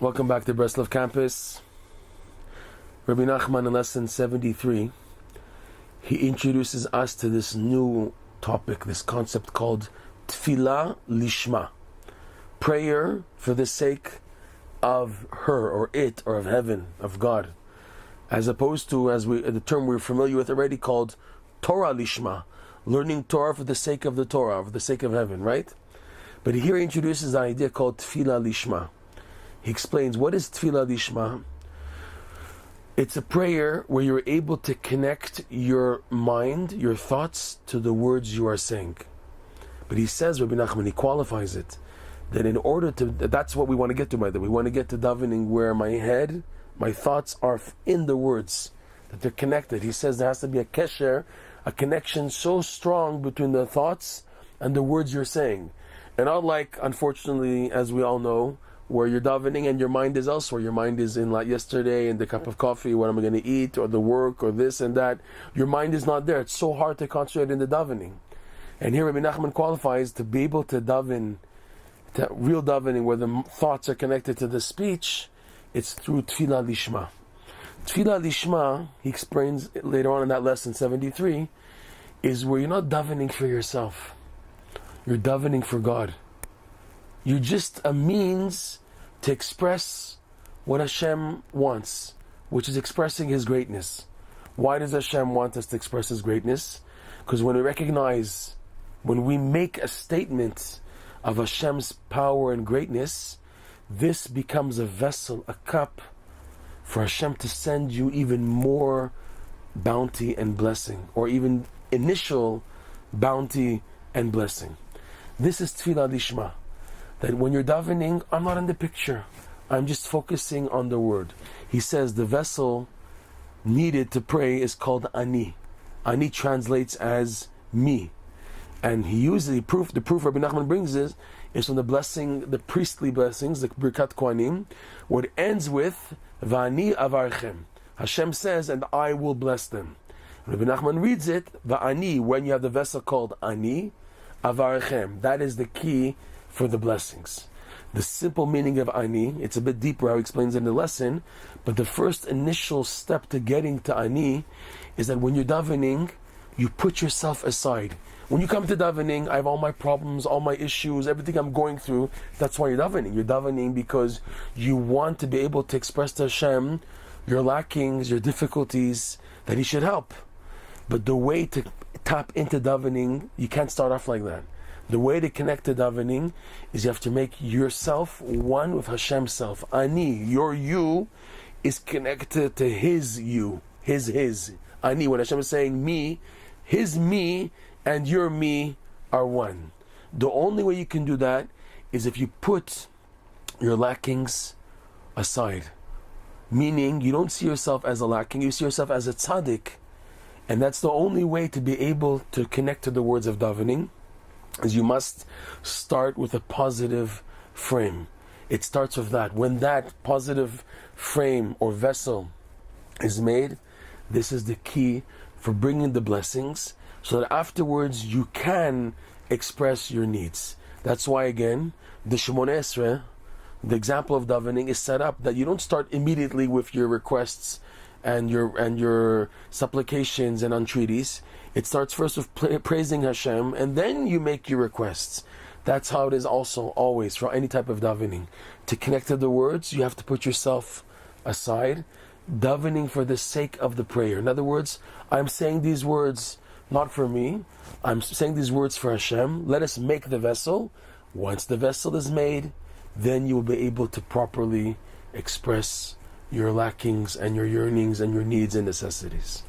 Welcome back to Breslov campus. Rebbe Nachman in lesson 73, he introduces us to this new topic, this concept called Tefillah Lishma, prayer for the sake of her or it or of heaven, of God, as opposed to, the term we're familiar with already, called Torah Lishma, learning Torah for the sake of the Torah, for the sake of heaven, right? But here he introduces an idea called Tefillah Lishma. He explains, what is Tefillah Lishma? It's a prayer where you're able to connect your mind, your thoughts, to the words you are saying. But he says, Rebbe Nachman, he qualifies it, that in order to, that's what we want to get to, by the way. We want to get to davening where my head, my thoughts are in the words, that they're connected. He says there has to be a kesher, a connection so strong between the thoughts and the words you're saying. And unlike, unfortunately, as we all know, where you're davening and your mind is elsewhere. Your mind is in, like yesterday, in the cup of coffee, what am I going to eat, or the work, or this and that. Your mind is not there. It's so hard to concentrate in the davening. And here Rebbe Nachman qualifies to be able to daven, to real davening, where the thoughts are connected to the speech. It's through Tefillah Lishma. Tefillah Lishma, he explains later on in that lesson 73, is where you're not davening for yourself. You're davening for God. You're just a means to express what Hashem wants, which is expressing His greatness. Why does Hashem want us to express His greatness? Because when we recognize, when we make a statement of Hashem's power and greatness, this becomes a vessel, a cup, for Hashem to send you even more bounty and blessing, or even initial bounty and blessing. This is Tefillah Lishma. That when you're davening, I'm not in the picture. I'm just focusing on the word. He says the vessel needed to pray is called Ani. Ani translates as me. And he uses the proof Rabbi Nachman brings is from the blessing, the priestly blessings, the Birkat Kohanim, where it ends with Va'ani avarchem. Hashem says, and I will bless them. Rabbi Nachman reads it, Va'ani, when you have the vessel called Ani avarchem. That is the key for the blessings. The simple meaning of Ani, it's a bit deeper how he explains it in the lesson, but the first initial step to getting to Ani is that when you're davening, you put yourself aside. When you come to davening, I have all my problems, all my issues, everything I'm going through. That's why you're davening. You're davening because you want to be able to express to Hashem your lackings, your difficulties, that He should help. But the way to tap into davening, you can't start off like that. The way to connect to davening is you have to make yourself one with Hashem's self. Ani, your you, is connected to His you. His. Ani, when Hashem is saying me, His me and your me are one. The only way you can do that is if you put your lackings aside. Meaning, you don't see yourself as a lacking, you see yourself as a tzaddik. And that's the only way to be able to connect to the words of davening, is you must start with a positive frame. It starts with that. When that positive frame or vessel is made, this is the key for bringing the blessings, so that afterwards you can express your needs. That's why, again, the Shemona Esrei, the example of davening, is set up that you don't start immediately with your requests and your supplications and entreaties. It starts first with praising Hashem, and then you make your requests. That's how it is also always for any type of davening. To connect to the words, you have to put yourself aside, davening for the sake of the prayer. In other words, I'm saying these words not for me, I'm saying these words for Hashem. Let us make the vessel. Once the vessel is made, then you will be able to properly express your lackings and your yearnings and your needs and necessities.